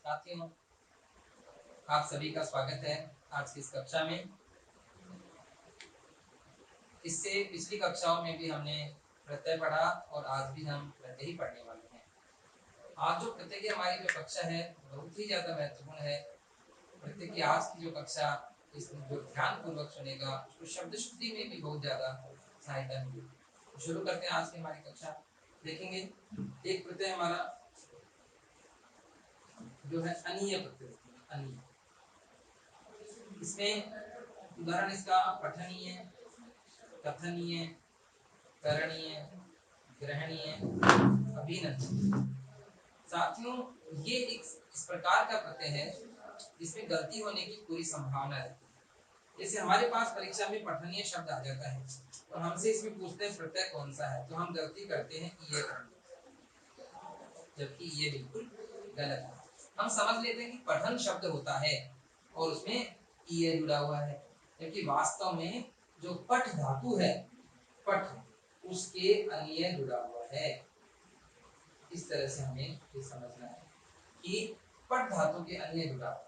साथियों, आप सभी का स्वागत है आज की इस कक्षा में। इससे पिछली कक्षाओं में भी हमने प्रत्यय पढ़ा और आज भी हम प्रत्यय ही पढ़ने वाले हैं। आज जो प्रत्यय की हमारी जो कक्षा है बहुत ही ज़्यादा महत्वपूर्ण है। प्रत्यय की आज की जो कक्षा इसमें जो ध्यान पूर्वक सुनेगा उसको शब्द शुद्धि में भी बहुत ज़्यादा सहायता मिलेगी। तो शुरू करते हैं आज की हमारी कक्षा। देखेंगे एक प्रत्यय हमारा जो है अनीय प्रत्यय, अनीय। इसमें उदाहरण इसका पठनीय, कथनीय, करणीय, ग्रहणीय, अभिनंदनीय। साथियों, ये एक इस प्रकार का प्रत्यय है जिसमें गलती होने की पूरी संभावना रहती है। जैसे हमारे पास परीक्षा में पठनीय शब्द आ जाता है और हमसे इसमें पूछते हैं प्रत्यय कौन सा है, तो हम गलती करते हैं ये करने, जबकि ये बिल्कुल गलत है। हम समझ लेते हैं कि पठन शब्द होता है और उसमें ईय जुड़ा हुआ है, जबकि वास्तव में जो पठ धातु है, पठ, उसके अनीय जुड़ा हुआ है। इस तरह से हमें ये समझना है कि पठ धातु के अनीय जुड़ा हुआ,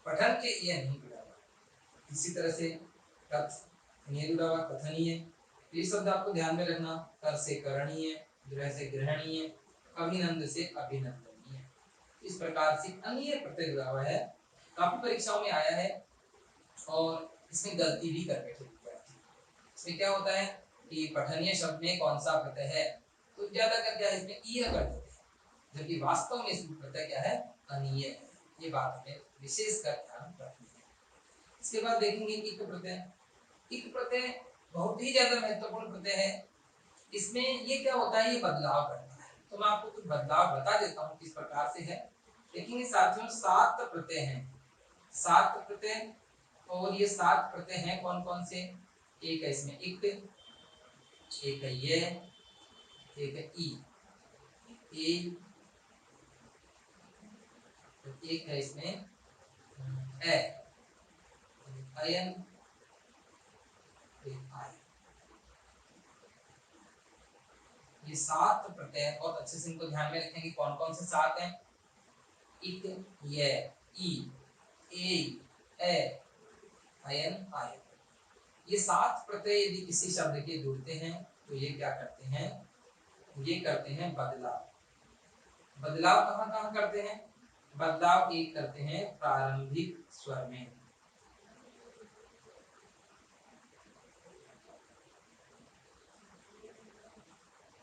पठन के ईय नहीं जुड़ा हुआ। इसी तरह से कथ अनीय जुड़ा हुआ, कथनीय। ये शब्द आपको ध्यान में रखना, कर से करणीय, ग्रह से ग्रहणीय, अभिनंद से अभिनंदनीय। इस प्रकार से अनीय प्रत्यय जुड़ा हुआ है। काफी परीक्षाओं में आया है और इसमें गलती भी कर बैठे विद्यार्थी। इसमें क्या होता है कि पठनीय शब्द में कौन सा प्रत्यय है, तो ज्यादा कर क्या है इसमें ईय कर देते हैं, जबकि वास्तव में इसमें प्रत्यय क्या है, अनीय है। ये बात हमें विशेषकर ध्यान रखनी है। इसके बाद देखेंगे इक प्रत्यय। इक प्रत्यय बहुत ही ज्यादा महत्वपूर्ण प्रत्यय है। इसमें ये क्या होता है, ये बदलाव करता है। तो मैं आपको कुछ बदलाव बता देता हूँ किस प्रकार से है। लेकिन साथियों 7 प्रत्यय हैं, 7 प्रत्यय, और ये 7 प्रत्यय हैं कौन कौन से। एक है इसमें इक, एक है ये, एक है ई, ए, एक है इसमें ए, अयन, एक आय। ये 7 प्रत्यय बहुत अच्छे से इनको ध्यान में रखेंगे। कौन कौन से 7 हैं, इक, ये, ई, ए, अयन, आय। ये 7 प्रत्यय यदि किसी शब्द के जुड़ते हैं तो ये क्या करते हैं, ये करते हैं बदलाव। बदलाव कहाँ कहाँ करते हैं, बदलाव एक करते हैं प्रारंभिक स्वर में।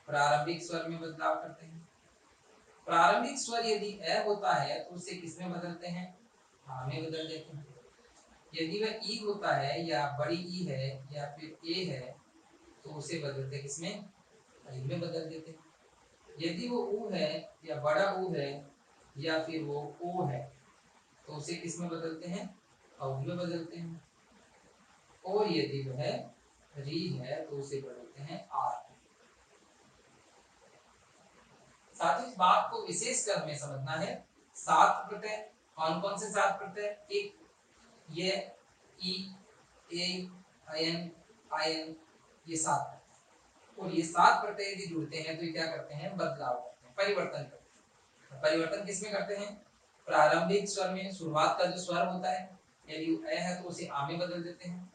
प्रारंभिक स्वर में बदलाव करते हैं। प्रारंभिक स्वर यदि अ होता है तो उसे किस में बदलते हैं, आ में बदल देते हैं। यदि वह ई होता है या बड़ी ई है या फिर ए है तो उसे बदलते किसमें, आई में बदल देते हैं। यदि वो ऊ है या बड़ा ऊ है या फिर वो ओ है तो उसे किस में बदलते हैं, औ में बदलते हैं। और यदि वह री है तो उसे बदलते हैं आर। साथ ही इस बात को विशेष कर हमें समझना है, 7 प्रत्यय कौन कौन से 7 प्रत्यय, एक, ये, ई, ए, अयन, आयन, ये 7 प्रत्यय। और ये 7 प्रत्यय यदि जुड़ते हैं तो ये क्या करते हैं, बदलाव करते हैं, परिवर्तन करते हैं। परिवर्तन किसमें करते हैं, प्रारंभिक स्वर में। शुरुआत का जो स्वर होता है, यदि ए है तो उसे आ में बदल देते हैं,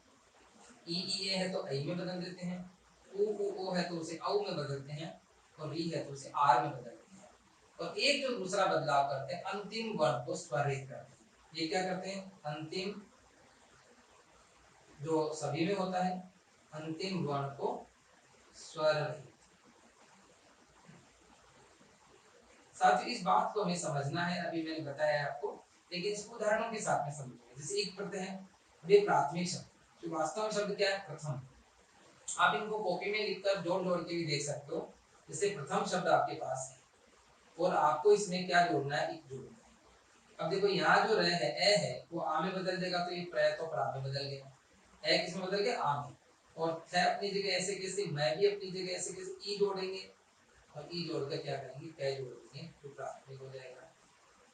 ई ए है तो आई में बदल देते हैं, ओ है तो उसे औ में बदलते हैं, और री है तो उसे आर में बदलते हैं। और एक जो दूसरा बदलाव करते हैं, अंतिम वर्ण को स्वरित करते हैं। ये क्या करते हैं, अंतिम, जो सभी में होता है, अंतिम वर्ण को स्वर रहित। साथ ही इस बात को हमें समझना है, अभी मैंने बताया आपको, लेकिन इसको उदाहरणों के साथ में समझेंगे। जैसे एक प्रत्यय है, वे प्राथमिक शब्द, जो वास्तव में शब्द क्या है, प्रथम। आप इनको कॉपी में लिखकर जोड़ जोड़ के भी देख सकते हो। जैसे प्रथम शब्द आपके पास है और आपको इसमें क्या जोड़ना है, एक जोड़ना है। अब देखो यहाँ जो रह है, ए है, वो आ में बदल देगा तो ये प्र तो प्रा में बदल गया, ए किस में बदल गया, आ में। और थ अपनी जगह ऐसे कैसे, मैं भी अपनी जगह ऐसे कैसे, ई जोड़ेंगे और ई जोड़कर क्या करेंगे, कै जोड़ देंगे तो प्राथमिक हो जाएगा।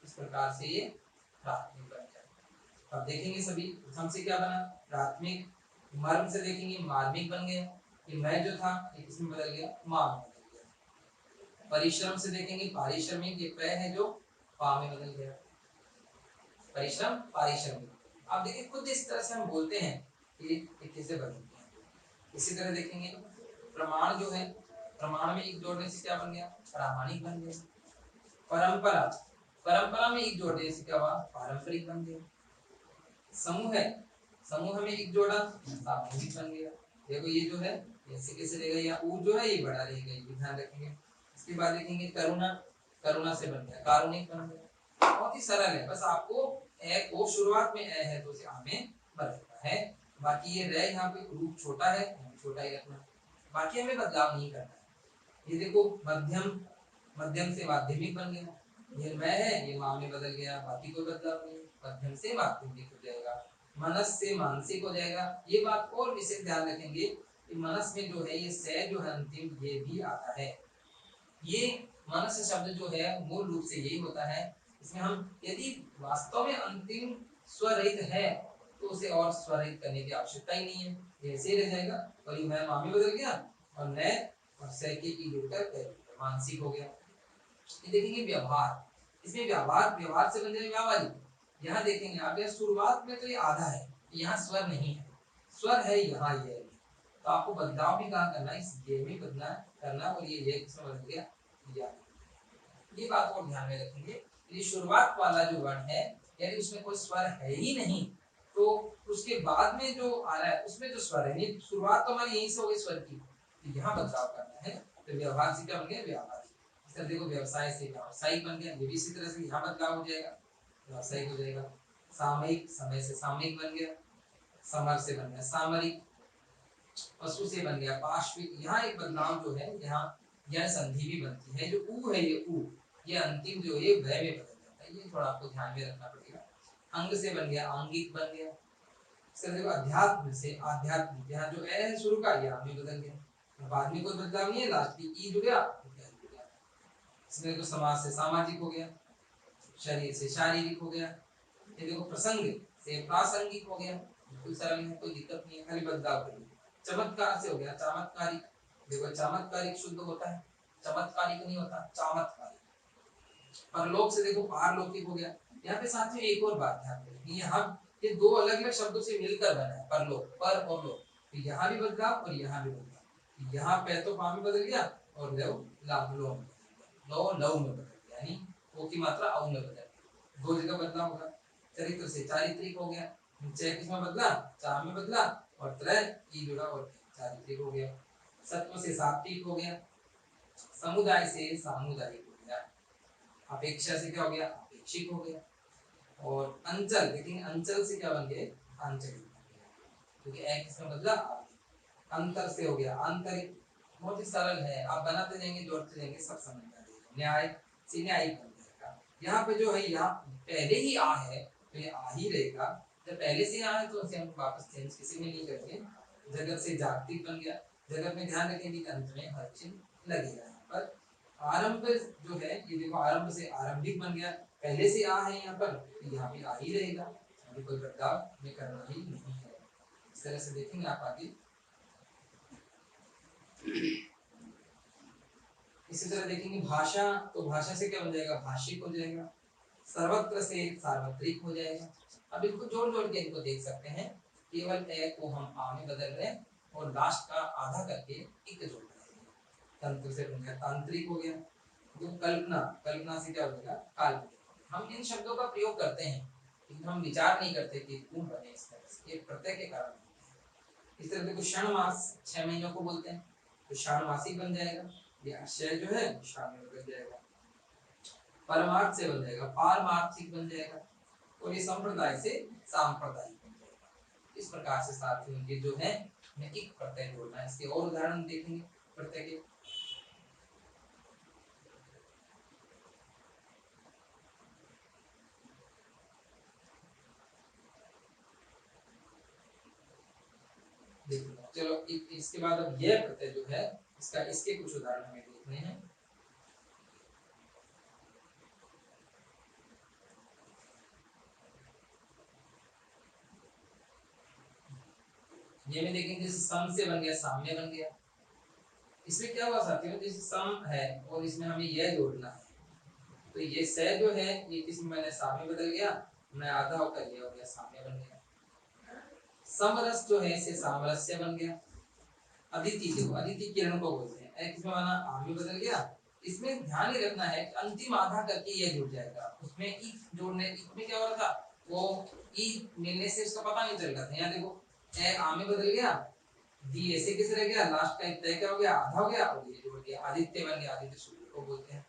इस प्रकार से ये प्राथमिक बन जाएगा। अब देखेंगे सभी, प्रथम से क्या बना, प्राथमिक। मर्म से देखेंगे मार्मिक बन गया, कि मैं जो था ये किसमें बदल गया, मां में बदल गया। परिश्रम से देखेंगे पारिश्रमिक, ये पै है जो पा में बदल गया। परिश्रम पारिश्रमिक। आप देखिए खुद इस तरह से हम बोलते हैं कि ये कैसे बदलते हैं। इसी तरह देखेंगे प्रमाण जो है, प्रमाण में एक जोड़ने से क्या बन गया, प्रामाणिक बन गया। परंपरा, परंपरा में एक जोड़ने से क्या हुआ, पारंपरिक बन गया। समूह है, समूह में एक जोड़ा सामूहिक बन गया। देखो ये जो है ऐसे कैसे रहेगा, या ऊ जो है ये बड़ा रहेगा, ये ध्यान रखेंगे। इसके बाद देखेंगे करुणा, करुणा से बन गया कारुणिक बन गया। बहुत ही सरल है, बस आपको ए को शुरुआत में ए है तो उसे आ में बदलना है। बाकी ये रे यहाँ पे रूप छोटा है, छोटा ही रखना, बाकी हमें बदलाव नहीं करना है। ये देखो मध्यम, मध्यम से माध्यमिक बन गया। ये मैं है, ये माँ में बदल गया, बाकी कोई बदलाव नहीं, मध्यम से माध्यमिक हो जाएगा। मनस से मानसिक हो जाएगा। ये बात और विशेष ध्यान रखेंगे कि मनस में जो है ये से जो है अंतिम ये भी आता है। ये मनस शब्द जो है मूल रूप से यही होता है, इसमें हम यदि वास्तव में अंतिम स्वरहित है तो उसे और स्वरहित करने की आवश्यकता ही नहीं है, ये ऐसे ही रह जाएगा। और ये मैं मामी बदल गया और न और से के ई जुड़कर मानसिक हो गया। ये देखेंगे व्यवहार, इसमें व्यवहार, व्यवहार से बन जाएगा व्यावहारिक। यहाँ देखेंगे आप, यहाँ शुरुआत में तो ये आधा है, यहाँ स्वर नहीं है, स्वर है यहाँ ये है। तो आपको बदलाव भी कहाँ करना है, इस ये में बदलना करना, और ये किसमें बदल गया, या। ये बात और ध्यान में रखेंगे, ये शुरुआत वाला जो वर्ण है यदि उसमें कोई स्वर है ही नहीं तो उसके बाद में जो आ रहा है उसमें जो स्वर है, नहीं शुरुआत तो हमारी यहीं से हो गई स्वर की, तो यहाँ बदलाव करना है। तो व्यवहार से क्या बन गया, व्यवहार। इस तरह देखो व्यवसाय से व्यावसायिक बन गया, ये भी इसी तरह से यहाँ बदलाव हो जाएगा, व्यावसायिक हो जाएगा। सामयिक, समय से सामयिक बन गया, समर से बन गया सामरिक, पशु से बन गया पाश्विक। यहाँ एक बदलाव जो है, यहाँ यह संधि भी बनती है, जो ऊ है ये ऊ, ये अंतिम जो है वह में बदल जाता है, ये थोड़ा आपको ध्यान में रखना पड़ेगा। अंग से बन गया आंगिक बन गया। सर देखो अध्यात्म से आध्यात्म, यहाँ जो ए है शुरू का यहाँ में बदल गया, बाद में कोई बदलाव नहीं है, लास्ट की ई जुड़ गया। इसमें देखो समाज से सामाजिक हो गया, शरीर से शारीरिक हो गया। ये देखो प्रसंग से प्रासंगिक हो गया, बिल्कुल सरल है, कोई दिक्कत नहीं है, खाली बदलाव करिए। चमत्कार से हो गया चमत्कारिक, देखो चमत्कारिक शुद्ध होता है, चमत्कारिक नहीं होता, चमत्कारिक। परलोक से देखो पारलौकिक हो गया। यहाँ पे साथ में एक और बात ध्यान दें, यहाँ ये दो अलग अलग शब्दों से मिलकर बना है, परलोक, पर और लोक। तो यहाँ भी बदलाव और यहाँ भी बदलाव, यहाँ पे तो पा में बदल गया और लव लाभ लो में, लो लव में बदल गया, यानी वो की मात्रा औ में बदल गई, दो जगह बदलाव होगा। चरित्र से चारित्रिक हो गया, च किसमें बदला, चा में बदला, और त्रय की जुड़ा और चारित्रिक हो गया। सत्व से सात्विक हो गया, समुदाय से सामुदायिक हो गया, अपेक्षा से क्या हो गया, अपेक्षिक हो गया। और अंचल, लेकिन अंचल से क्या बन गए, आंचलिक, क्योंकि एक किसमें बदला, अंतर से हो गया आंतरिक। बहुत ही सरल है, आप बनाते जाएंगे जोड़ते जाएंगे सब समझ में आ जाएगा। न्याय से न्यायिक बन जाएगा। यहाँ पे जो है यहाँ पहले ही आ है तो ये आ ही रहेगा, जब पहले से आ है तो उसे हम वापस चेंज किसी में नहीं करेंगे। जगत से जागतिक बन गया, जगत में ध्यान रखेंगे कि अंत में हर चिन्ह लगेगा। यहाँ पर आरंभ जो है ये देखो, आरंभ से आरंभिक बन गया, पहले से आ है यहाँ पर, यहाँ भी आ ही रहेगा, अभी कोई बदलाव में करना ही नहीं है। इस तरह से देखेंगे आप आगे। इसी तरह देखेंगे भाषा, तो भाषा से क्या बन जाएगा, भाषिक हो जाएगा। सर्वत्र से सार्वत्रिक हो जाएगा। अब इनको जोड़ जोड़ के इनको देख सकते हैं, केवल ए को हम आ में बदल रहे हैं और लास्ट का आधा करके एक जोड़ रहे हैं। तंत्र से बन गया तांत्रिक हो गया। तो कल्पना, कल्पना से क्या हो जाएगा, काल्पनिक। हम इन शब्दों का प्रयोग करते हैं लेकिन हम विचार नहीं करते कि क्यों बने इस तरह से, ये प्रत्यय के कारण। इस तरह देखो क्षण मास 6 महीनों को बोलते हैं, तो क्षण मासिक बन जाएगा, ये आशय जो है क्षण में बदल जाएगा। परमार्थ से बन जाएगा पारमार्थिक बन जाएगा, और ये संप्रदाय से सांप्रदायिक बन जाएगा। इस प्रकार से साथियों ये जो है हमें एक प्रत्यय जोड़ना है। इसके और उदाहरण देखेंगे प्रत्यय के। चलो इसके बाद अब यह प्रत्यय जो है इसका, इसके कुछ उदाहरण हमें देखने हैं। ये में देखेंगे जैसे सम से बन गया साम्य बन गया। इसमें क्या हुआ साथियों, जैसे सम है और इसमें हमें यह जोड़ना है, तो ये से जो है ये किसमें मैंने साम्य बदल गया मैं आधा होकर ये हो गया साम्य बन गया। समरस जो है इसे सामरस्य बन गया। अदिति देखो, अदिति किरण को बोलते हैं। इसमें माना आगे बदल गया। इसमें ध्यान ही रखना है कि अंतिम आधा करके ये जुड़ जाएगा। उसमें ई जोड़ने में क्या हो रहा था, वो ई मिलने से उसका पता नहीं चल रहा था। यहाँ देखो ए आ में बदल गया, दी ऐसे कैसे रह गया, लास्ट का तय क्या हो गया, आधा हो गया और ये जुड़ गया, आदित्य बन गया। आदित्य सूर्य को बोलते हैं।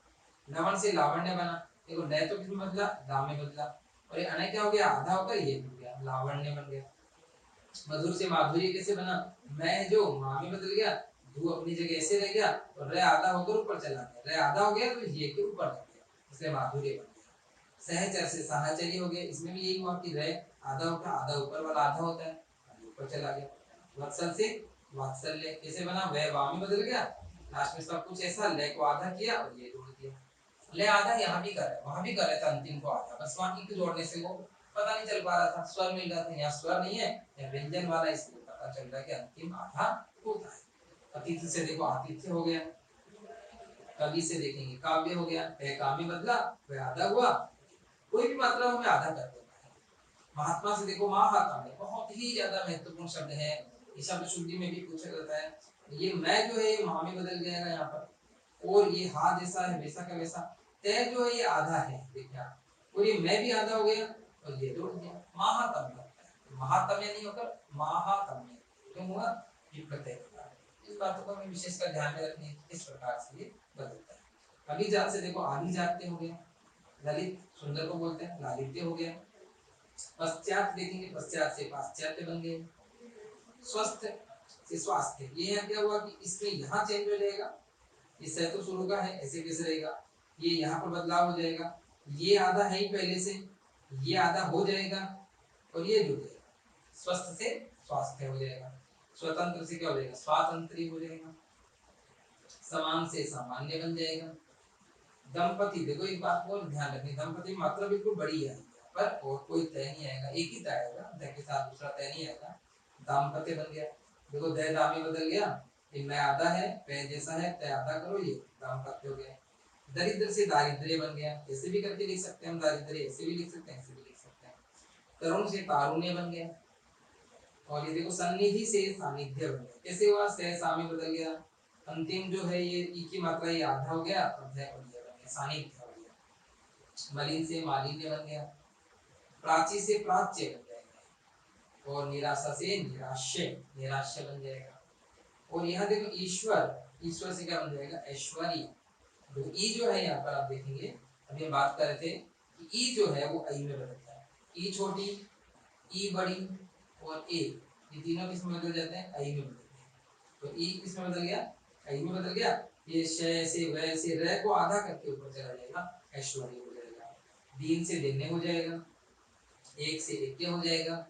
लवण से लावण्य बना। देखो नय तो किसमें बदला, ला में बदला, और ये अनय क्या हो गया, आधा होकर ये जुड़ गया, लावण्य बन गया। मधुर से माधुर्य कैसे बना, मैं जो माँ में बदल गया, धू अपनी जगह ऐसे रह गया और रे आधा होकर ऊपर चला गया, रे आधा हो गया तो ये के ऊपर लग गया, इसलिए माधुर्य बन गया। सहचर से साहचर्य हो गया। इसमें भी यही हुआ कि रे आधा होकर आधा ऊपर वाला आधा होता है, ऊपर चला गया। वत्सल से वात्सल्य कैसे बना, वह वामी बदल गया, लास्ट में सब कुछ ऐसा, ले को आधा किया और ये जोड़ दिया। ले आधा यहाँ भी कर रहा है, वहां भी कर रहा था अंतिम को आधा, बस वहां की जोड़ने से वो पता नहीं चल पा रहा था, स्वर मिल रहा था, यहाँ स्वर नहीं है, यहाँ व्यंजन वाला, इसलिए पता चल रहा है कि अंतिम आधा होता है। अतिथि से देखो आतिथ्य हो गया। कवि से देखेंगे काव्य हो गया, काव्य बदला वह आधा हुआ, कोई भी मात्रा हमें आधा कर देता है। महात्मा से देखो महात्मा, बहुत ही ज्यादा महत्वपूर्ण शब्द है, ये शब्द शुद्धि में भी पूछा जाता है। ये मैं जो है ये महा में बदल जाएगा यहाँ पर, और ये हा जैसा है वैसा का वैसा, तय जो है ये आधा है, देखिए आप, और ये मैं भी आधा हो गया और ये जोड़ दिया, महातम्य। महातम्य नहीं होकर महातम्य क्यों हुआ, ये प्रत्यय होता है। इस बातों को हमें विशेषकर ध्यान में रखनी है कि किस प्रकार से ये बदलता है। अभिजात से देखो आभिजात्य हो गया, ललित सुंदर को बोलते हैं, लालित्य हो गया। पश्चात देखेंगे, पश्चात से पाश्चात्य बन गए। स्वस्थ से स्वास्थ्य, ये क्या हुआ कि इसमें यहाँ चेंज हो जाएगा, इस तो शुरू का है ऐसे कैसे रहेगा, ये यहाँ पर बदलाव हो जाएगा, ये आधा है ही पहले से, ये आधा हो जाएगा और ये जुड़ जाएगा। स्वस्थ से स्वास्थ्य हो जाएगा। स्वतंत्र से क्या हो जाएगा, स्वातंत्री हो जाएगा। समान से सामान्य बन जाएगा। दंपति देखो एक बात को ध्यान रखनी, दंपति मात्रा बिल्कुल बड़ी है पर और कोई तय नहीं आएगा, एक ही तय आएगा, तय के साथ दूसरा तय नहीं आएगा। दाम्पत्य बन गया, देखो दय दामी बदल गया, ये मैं आधा है, पे जैसा है, तय आधा करो, ये दाम्पत्य हो गया। दरिद्र से दारिद्र्य बन गया, ऐसे भी करके लिख सकते हैं हम, दारिद्र्य ऐसे भी लिख सकते हैं, ऐसे भी लिख सकते हैं। तरुण से तारुण्य बन गया, और ये देखो सन्निधि से सानिध्य बन गया, कैसे हुआ, सह सामी बदल गया, अंतिम जो है ये ई की मात्रा ये आधा हो गया, अध्याय बन गया, सानिध्य हो गया। मलिन से मालिन्य बन गया, प्राची से प्राच्य बन जाएगा, और निराशा से निराश्य, निराश्य बन जाएगा। और यहाँ देखो ईश्वर, ईश्वर से क्या बन जाएगा, ऐश्वर्य। तो ई जो है यहाँ पर आप देखेंगे, अभी हम बात कर रहे थे कि ई जो है वो आई में बदलता है, ई छोटी, ई बड़ी और ए, ये तीनों किस में बदल जाते हैं, आई में बदलते हैं। तो ई किस में बदल गया, आई में बदल गया, ये शय से वह से र को आधा करके ऊपर चला जाएगा, ऐश्वर्य हो जाएगा। दीन से दिन्य हो जाएगा, एक से एक हो जाएगा,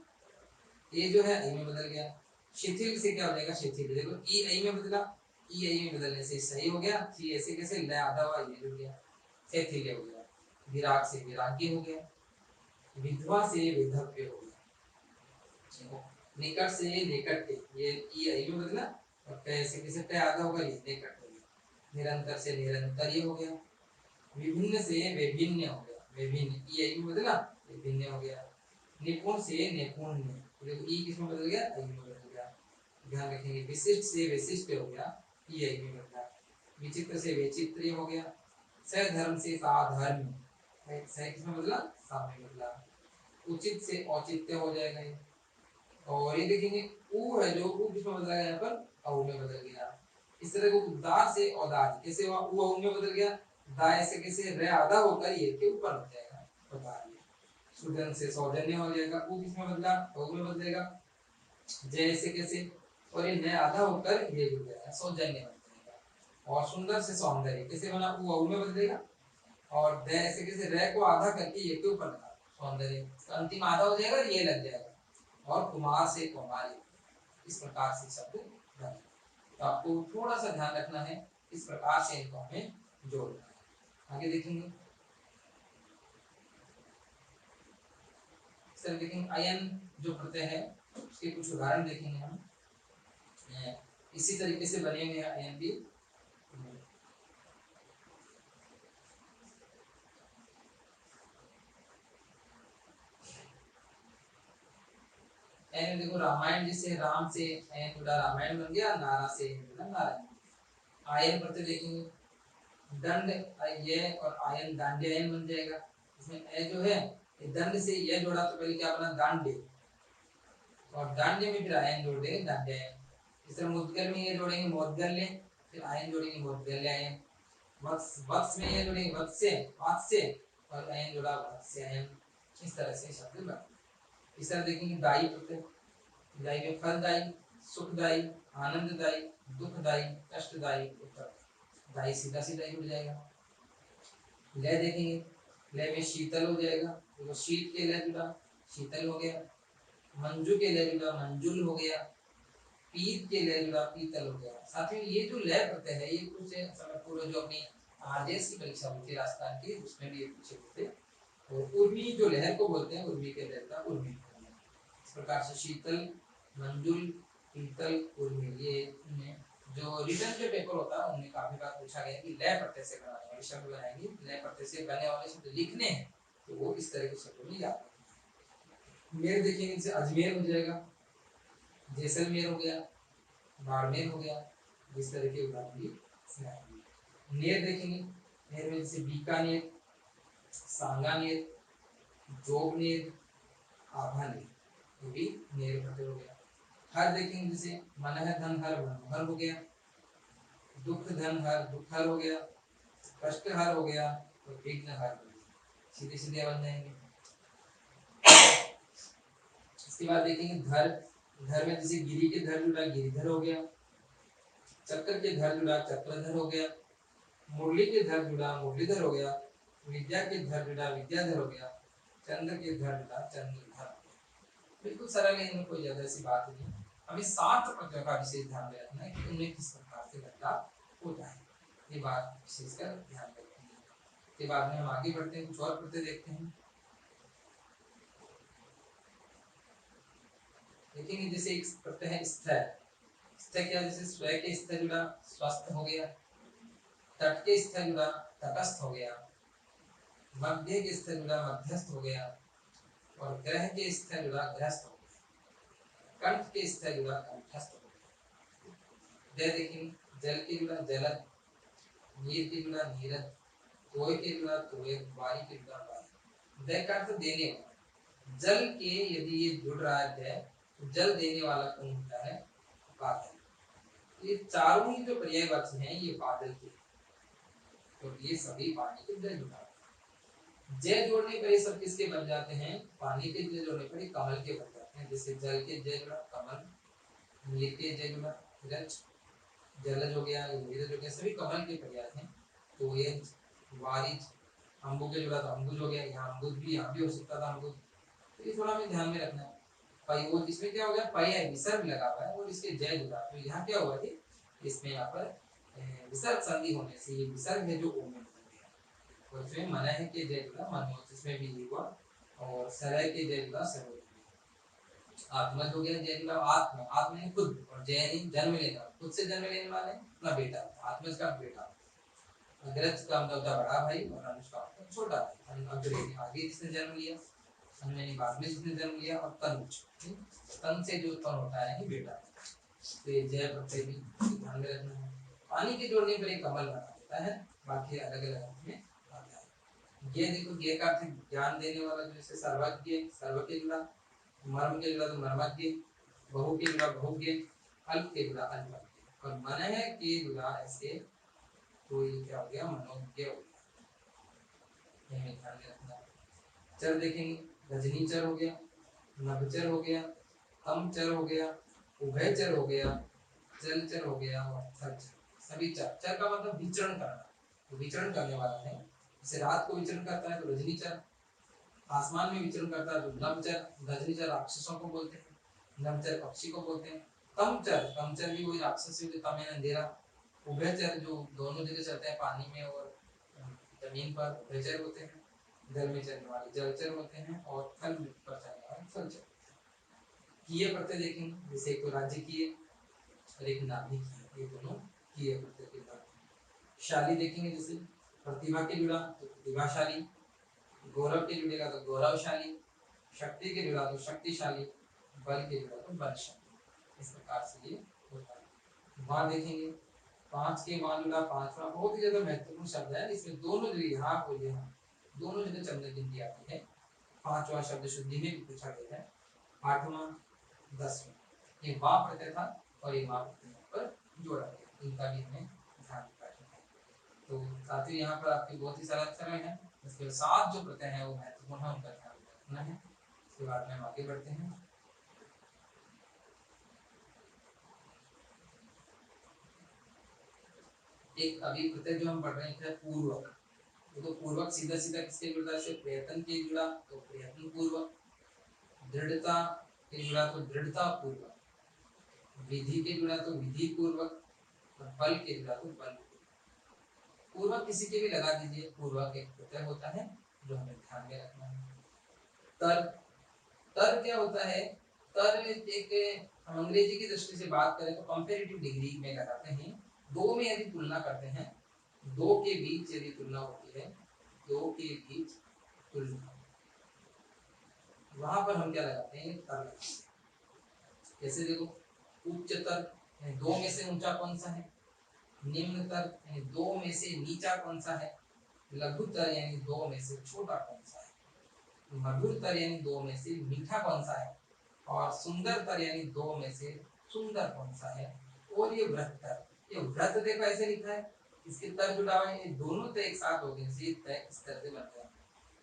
ये जो है आई में बदल गया। शिथिल से क्या हो जाएगा, शिथिल, देखो ई आई में बदला, ई आई में बदलने से सही हो गया, थी ऐसे कैसे ल आधा हुआ, ये जुड़ गया, शिथिल हो गया। विराग से विराग्य हो गया, विधवा से विधव्य हो गया। निकट से निकट्य, ये ई आई में बदला और कैसे कैसे पे आधा होगा, ये निकट हो गया। निरंतर से निरंतर हो गया। विभिन्न से विभिन्न हो गया, विभिन्न ई आई में बदला, विभिन्न हो गया। निपुण से निपुण्य, देखो ई किसमें बदल गया, आई में बदल गया, ध्यान रखेंगे। विशिष्ट से विशिष्ट हो गया, ई आई में बदला। विचित्र से विचित्र हो गया। सधर्म से साधर्म, सह किसमें बदला, सा में बदला। उचित से औचित्य हो जाएगा ये। और ये देखेंगे ऊ है जो, ऊ किसमें बदला गया, यहाँ पर औ में बदल गया। इस तरह को उदार से औदार कैसे हुआ, ऊ औ में बदल गया, दा ऐसे कैसे रे आधा होकर ये के ऊपर हो जाएगा, औदार। सुजन से सौजन्य हो जाएगा, ऊ किसमें बदला, औ में बदलेगा, जैसे कैसे, और ये नया आधा होकर ये जुड़ जाएगा, सौजन्य बन जाएगा। और सुंदर से सौंदर्य कैसे बना, ऊ औ में बदलेगा, और द ऐसे कैसे रे को आधा करके ये के ऊपर लगा, सौंदर्य अंतिम आधा हो जाएगा, ये लग जाएगा। और कुमार से कुमारी, इस प्रकार से शब्द बने। तो आपको थोड़ा सा ध्यान रखना है, इस प्रकार से इनको हमें जोड़ना है। आगे देखेंगे, सर देखेंगे अयन जो प्रत्यय है उसके कुछ उदाहरण देखेंगे हम। इसी तरीके से बने हुए अयन भी। एन देखो रामायण जैसे राम से एन जुड़ा रामायण बन गया, नारा से एन जुड़ा नारायण। आयन प्रत्यय देखेंगे दंड ये और आयन दांड्यायन बन जाएगा। इसमें ए जो है दंड से ये जोड़ा तो पहले क्या बना दांड्य, और दांड्य में फिर आयन जोड़ देंगे दांड्यायन। इस तरह मुद्गल में ये जोड़ेंगे मोदगल्य, फिर आयन जोड़ेंगे मोदगल्यायन। वत्स वत्स में ये जोड़ेंगे वत्स्य वात्स्य, और आयन जोड़ा वत्स्यायन। इस तरह से शब्द बने। इस तरह देखेंगे दायी प्रत्यय, दायी में फलदायी, सुखदायी, आनंददायी, दुखदायी, कष्टदायी, उत्तरदायी। दायी सीधा सीधा ही उड़ जाएगा। लय देखेंगे, लय में शीतल हो जाएगा, तो शीत के लय जुड़ा शीतल हो गया। मंजू के लय जुड़ा मंजुल हो गया। पीत के लय जुड़ा पीतल हो गया। साथ में ये जो लय प्रत्यय है ये कुछ समय पूर्व जो अपनी आरजेएस की परीक्षा हुई थी राजस्थान की, उसमें भी ये पूछे थे। और उर्मी जो लहर को बोलते हैं, उर्मी के लय का उर्मी। इस प्रकार से शीतल, मंजुल, पीतल, उर्मी, ये जो रिटर्न के पेपर होता है उनमें काफी बार पूछा गया कि लय प्रत्यय से बनाने वाले शब्द बनाएंगे, लय प्रत्यय से बनने वाले शब्द लिखने हैं तो वो इस तरह के शब्दों में याद रखेंगे। मेर देखेंगे जैसे अजमेर हो जाएगा, जैसलमेर हो गया, बाड़मेर हो गया, इस तरह के उदाहरण भी इसमें आएंगे। नेर देखेंगे, नेर में जैसे बीकानेर, सांगानेर, जोगनेर, आभानेर, ये भी नेर प्रत्यय हो गया। हर देखेंगे जैसे मन है धन हर मनोहर हो गया, दुख धन हर दुखहर हो गया, कष्ट हर हो गया, और विघ्न हर हो गया। सीधे सीधे बन जाएंगे। इसके बाद देखेंगे धर, धर में जैसे गिरी के धर जुड़ा गिरिधर हो गया, चक्र के धर जुड़ा चक्रधर हो गया, मुरली के धर जुड़ा मुरलीधर हो गया, विद्या के धर जुड़ा विद्याधर हो गया, चंद्र के धर जुड़ा चंद्रधर। बिल्कुल सरल है, इनमें कोई ज्यादा ऐसी बात नहीं। हमें 7 प्रत्ययों का विशेष ध्यान में रखना है कि उनमें किस प्रकार से बदलाव होता है, ये बात विशेषकर ध्यान में रखनी है। के बाद में हम आगे बढ़ते हैं, कुछ और प्रत्यय देखते हैं। देखेंगे जैसे एक प्रत्यय है स्थ, स्थ क्या, जैसे स्व के स्थ जुड़ा स्वस्थ हो गया, तट के स्थ जुड़ा तटस्थ हो गया, मध्य के स्थ जुड़ा मध्यस्थ हो गया, और ग्रह के स्थ जुड़ा ग्रस्त हो गया, कंठ के स्थ जुड़ा कंठस्थ हो गया। जय देखेंगे जल के जुड़ा जलद, नीर के जुड़ा नीरद, तोय के जुड़ा तोयद, वारी के जुड़ा वारी। दय का अर्थ देने वाला। जल के यदि ये जुड़ रहा है तो जल देने वाला कौन होता है, बादल। ये चारों ही जो पर्यायवाची हैं ये बादल के, तो ये सभी पानी के जल जुड़ा। जय जोड़ने पर ये सब किसके बन जाते हैं, पानी के जय जोड़ने पर ये कमल के बन जाते हैं। जैसे जल के जय जुड़ा कमल, नीर के जय जुड़ा रज, जलज हो गया, नीरज हो गया, सभी कमल के पर्याय हैं। तो ये वारिज, अम्बु के जुड़ा तो अम्बुज हो गया, यहाँ अम्बुज भी, यहाँ भी हो सकता था अम्बुज। तो ये थोड़ा हमें ध्यान में रखना है। पयोज, इसमें क्या हो गया, पय है विसर्ग लगा हुआ है और इसके जय जुड़ा, तो यहाँ क्या हुआ कि इसमें यहाँ पर विसर्ग संधि होने से ये विसर्ग है जो ओ में बदल गया। और इसमें मन है के जय जुड़ा मनोज, इसमें भी ये हुआ, और सरय के जय जुड़ा सरोज। आत्मज हो गया जय जुड़ा आत्म, आत्म है खुद, और जय जन्म लेना, खुद से जन्म लेने वाले अपना बेटा, आत्मज का बेटा। अग्रज का मतलब होता बड़ा भाई, और अनुज का मतलब छोटा भाई। अग्रज आगे जिसने जन्म लिया, अन्य बाद में जिसने जन्म लिया, और तनुज, तन से जो उत्पन्न होता है बेटा। तो ये जय प्रत्यय भी ध्यान में रखना है। पानी के जोड़ने पर एक कमल बना होता है, बाकी अलग अलग अर्थ में आता है। ये देखो ये का अर्थ ज्ञान देने वाला, जैसे सर्वज्ञ, सर्व के जुड़ा, मर्म के जुड़ा तो मर्मज्ञ, बहु के जुड़ा बहुज्ञ, अल्प के जुड़ा अल्पज्ञ, और मन है के जुड़ा ऐसे, तो ये क्या हो गया, मनोज्ञ हो गया। ये ध्यान में रखना है। चर देखेंगे, रजनीचर हो गया, नभचर हो गया, तमचर हो गया, उभयचर हो गया, जलचर हो गया, और थलचर। सभी चर, चर का मतलब विचरण करना, तो विचरण करने वाला है। जैसे रात को विचरण करता है तो रजनीचर, आसमान में विचरण करता है तो नभचर, रजनीचर राक्षसों को बोलते हैं, नभचर पक्षी को बोलते हैं। तमचर, तमचर भी वही राक्षस है जो तम है अंधेरा। उभयचर जो दोनों जगह चलते हैं, पानी में और जमीन पर, उभयचर होते हैं। जल में चलने वाले जलचर होते हैं, और थल पर चलने वाले थलचर। किए प्रत्यय देखेंगे, जैसे एक तो राज्य किए और एक नाभि किए, ये दोनों किए प्रत्यय के बाद। शाली देखेंगे, जैसे प्रतिभा के जुड़ा तो प्रतिभाशाली, गौरव के जुड़ेगा तो गौरवशाली, शक्ति के जुड़ा तो शक्तिशाली, बल के जुड़ा तो बल शब्द। इस प्रकार से ये होता है। वहां देखेंगे 5 के वहां जुड़ा 5वां, बहुत ही ज्यादा महत्वपूर्ण शब्द है। इसमें दोनों जो यहाँ और यहाँ दोनों जगह चंद्र गिनती आती है। 5वां शब्द शुद्धि में भी पूछा गया है। 8वां 10वां ये वां प्रत्यय था और ये वां प्रत्यय पर जोड़ा गया, इनका भी हमें ध्यान रखना है। तो साथियों यहाँ पर आपके बहुत ही सरल सरल है। इसके 7 जो प्रत्यय है वो महत्वपूर्ण है, उनका ध्यान रखना है। इसके बाद में हम आगे बढ़ते हैं। एक अभी प्रत्यय जो हम पढ़ रहे हैं पूर्वक, तो पूर्वक सीधा सीधा किसके जुड़ा है? प्रयत्न के जुड़ा तो प्रयत्न पूर्वक, दृढ़ता के जुड़ा तो दृढ़ता पूर्वक, विधि के जुड़ा तो विधि पूर्वक, और बल के जुड़ा तो बल पूर्वक। पूर्वक किसी के भी लगा दीजिए, पूर्वक एक प्रत्यय होता है जो हमें ध्यान में रखना है। तर, तर क्या होता है? तर एक हम अंग्रेजी की दृष्टि से बात करें तो कंपैरेटिव डिग्री में लगाते हैं। दो में यदि तुलना करते हैं, दो के बीच यदि तुलना होती है, दो के बीच तुलना, वहां पर हम क्या लगाते हैं? तर लगाते हैं। जैसे देखो उच्चतर दो में से ऊंचा कौन सा है? निम्नतर यानी दो में से नीचा कौन सा है? लघुतर यानी दो में से छोटा कौन सा है? मधुरतर यानी दो में से मीठा कौन सा है? और सुंदरतर यानी दो में से सुंदर कौन सा है? और ये व्रततर, ये व्रत देखो ऐसे लिखा है, इसके तर जुड़ा हुआ है, ये दोनों तो एक साथ हो गए, इस तरह से बन गया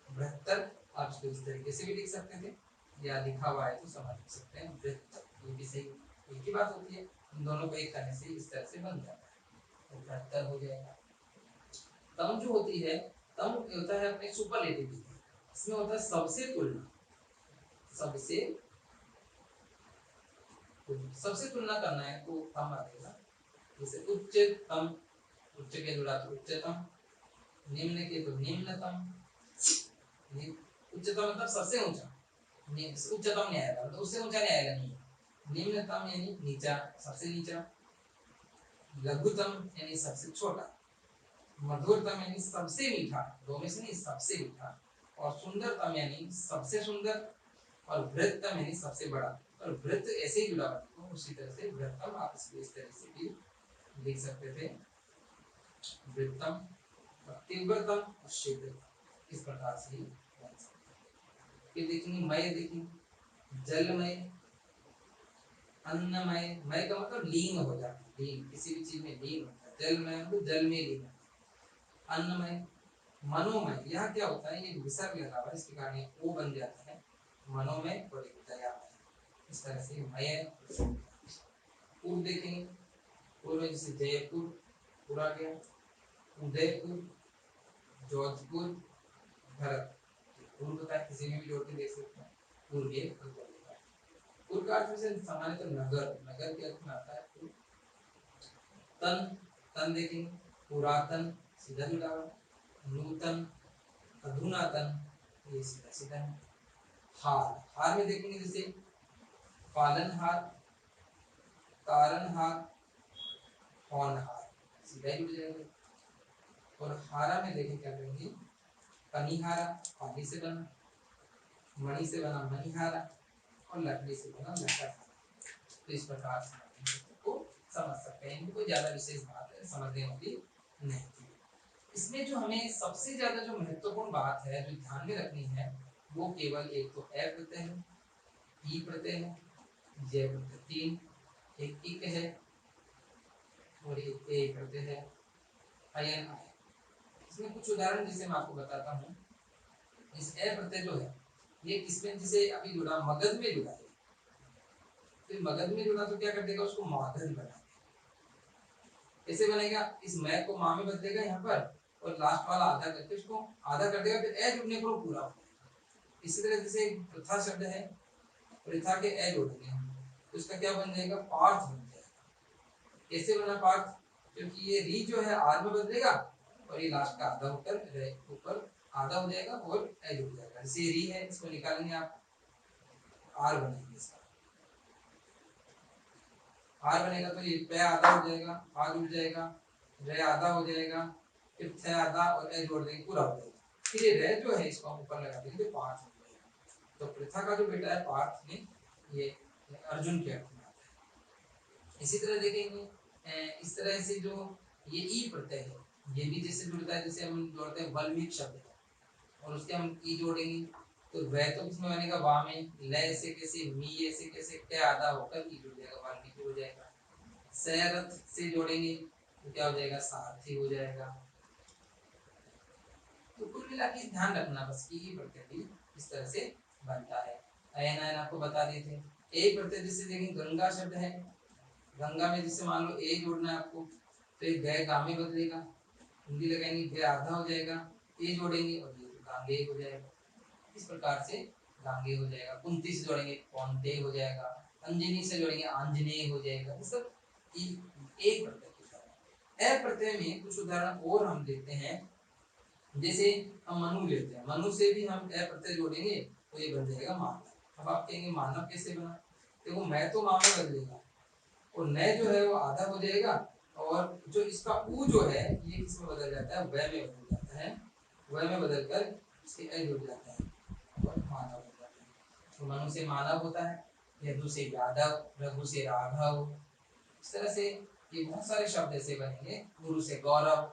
व्रततर। आप इसको इस तरीके से भी लिख सकते थे, या लिखा हुआ है तो समझ सकते हैं व्रत, ये भी सही एक ही बात होती है। इन दोनों को एक करने से इस तरह से बन जाता है, तो व्रततर हो जाएगा। तम जो होती है, तम होता है अपने सुपरलेटिव, इसमें होता है सबसे तुलना, सबसे तुलना करना है तो तम आएगा। जैसे उच्चतम, उच्च के जुड़ा तो उच्चतम, निम्न के तो निम्नतम। उच्चतम मतलब सबसे ऊंचा, उच्चतम नहीं आएगा, मतलब उससे ऊंचा नहीं आएगा, नहीं। निम्नतम यानी नीचा, सबसे नीचा। लघुतम यानी सबसे छोटा। मधुरतम यानी सबसे मीठा, दो में से नहीं सबसे मीठा। और सुंदरतम यानी सबसे सुंदर। और वृत्तम यानी सबसे बड़ा। और वृत्त ऐसे ही जुड़ा हुआ है, उसी तरह से वृत्तम आप इसको इस तरह से भी लिख सकते थे, वृत्तम, तीव्रतम और शीघ्रतम, इस प्रकार से ही बन सकते हैं। फिर देखेंगे मय, देखेंगे जलमय, अन्नमय, मय का मतलब लीन हो जाता है, लीन किसी भी चीज में लीन होता है। जलमय मतलब जल में लीन, अन्नमय। मनोमय, यहाँ क्या होता है, ये विसर्ग लगा हुआ है, इसके कारण ओ बन जाता है, मनोमय और एक दयामय, इस तरह से मय। पूर्व देखेंगे, पूर्व जैसे जयपुर, पूरा गया, उदयपुर, जोधपुर, भरत, पूर्व होता है, किसी में भी जोड़ के देख सकते हैं, पूर्व होता है। पूर्व का अर्थ से सामान्यतः नगर, नगर के अर्थ में आता है पूर्व। तन, तन देखेंगे, पुरातन सीधा जुड़ा हुआ, नूतन, अधुनातन, ये सीधा सीधा है। हार, हार में देखेंगे जैसे पालनहार, तारनहार, होनहार, सीधा ही जुड़ जाएगा। और हारा में देखें क्या करेंगे, पनिहारा, पानी से बना, मणि से बना मणिहारा, और लकड़ी से बना लकड़हारा। तो इस प्रकार से को समझ सकते हैं, इनको कोई ज्यादा विशेष बात है समझने वाली नहीं थी। इसमें जो हमें सबसे ज्यादा जो महत्वपूर्ण बात है जो ध्यान में रखनी है, वो केवल एक तो ए प्रत्यय है, ई प्रत्यय है, जय प्रत्यय, तीन, एक इक है और एक ए प्रत्यय है, अयन आय। इसमें कुछ उदाहरण जिसे मैं आपको बताता हूँ। इस ए प्रत्यय जो है ये किसमें, जिसे अभी जुड़ा मगध में जुड़ा है, तो मगध में जुड़ा तो क्या कर देगा, उसको मागध बना देगा। कैसे बनेगा, इस मैं को मां में बदलेगा यहाँ पर, और लास्ट वाला आधा करके उसको आधा कर देगा, फिर ए जुड़ने पर पूरा हो जाएगा। इसी तरह जैसे प्रथा शब्द है, प्रथा के ए जोड़ेंगे तो इसका क्या बन जाएगा, पार्थ बन जाएगा। कैसे बना पार्थ, क्योंकि ये री जो है आर में बदलेगा और ये लास्ट का आधा होकर ऊपर आधा हो जाएगा और ए जुड़ जाएगा। जैसे री है, इसको निकालेंगे आप, आर बनेगा, इसका आर बनेगा तो ये पे आधा हो जाएगा, आ जुड़ जाएगा, रे आधा हो जाएगा, फिर थे आधा और ए जोड़ देंगे, पूरा हो जाएगा। फिर ये रे जो है इसको हम ऊपर लगा देंगे, पार्थ हो जाएगा। तो पृथा का जो बेटा है पार्थ में, ये अर्जुन के अर्थ में आता है। इसी तरह देखेंगे इस तरह से जो ये ई प्रत्यय है, ये भी जैसे जुड़ता है, जैसे हम जोड़ते हैं वल्मीक शब्द और उसके हम ई जोड़ेंगे तो वह तो किसमें बनेगा, वा में, लय से कैसे, मी से कैसे, क्या आधा होकर ई जुड़ जाएगा, वाल्मीकि हो जाएगा। सैरथ से जोड़ेंगे तो क्या हो जाएगा, सारथी हो जाएगा। तो कुल मिला के ध्यान रखना बस कि ये प्रत्यय भी इस तरह से बनता है। अयन अयन आपको बता दिए थे। ए प्रत्यय जैसे देखें गंगा शब्द है, गंगा में जैसे मान लो ए जोड़ना है आपको तो एक गए गा में बदलेगा, हिंदी लगाएंगे गए आधा हो जाएगा, ए जोड़ेंगे और ये गांगे हो जाएगा। इस प्रकार से गांगे हो जाएगा। कुंती से जोड़ेंगे कौंते हो जाएगा, अंजनी से जोड़ेंगे आंजनेय हो जाएगा। ये सब एक प्रत्यय की तरह। ए प्रत्यय में कुछ उदाहरण और हम देते हैं, जैसे हम मनु लेते हैं, मनु से भी हम ए प्रत्यय जोड़ेंगे तो ये बन जाएगा मानव। अब आप कहेंगे मानव कैसे बना, देखो मैं तो मानव बदलेगा और नय जो है वो आधा हो जाएगा और जो इसका ऊ जो है ये किसमें बदल जाता है, वह में बदल जाता है, वह में बदलकर इसके ए जुड़ जाता है और मानव हो जाता है। तो मनु से मानव होता है, यदु से यादव, रघु से राघव। इस तरह से ये बहुत सारे शब्द ऐसे बनेंगे, गुरु से गौरव,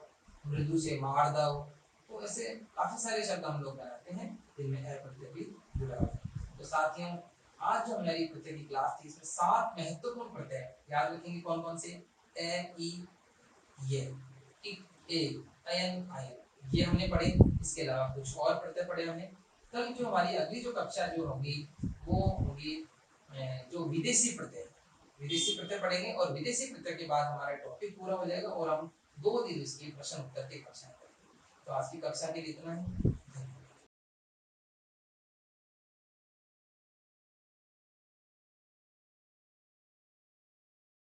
मृदु से मार्दव। तो ऐसे काफी सारे शब्द हम लोग बनाते हैं जिनमें ए प्रत्यय भी जुड़ा हुआ है। तो साथियों आज जो हमारी प्रत्यय की क्लास थी इसमें 7 महत्वपूर्ण प्रत्यय याद रखेंगे कौन कौन से, ए, ई, ये, इ, ए, अयन, आयन, ये हमने पढ़े। इसके अलावा कुछ और प्रत्यय पढ़े हमने। कल जो हमारी अगली जो कक्षा जो होगी वो होगी जो विदेशी प्रत्यय, विदेशी प्रत्यय पढ़ेंगे और विदेशी प्रत्यय के बाद हमारा टॉपिक पूरा हो जाएगा और हम 2 दिन इसकी प्रश्न उत्तर की कक्षा करेंगे। तो आज की कक्षा के लिए इतना ही।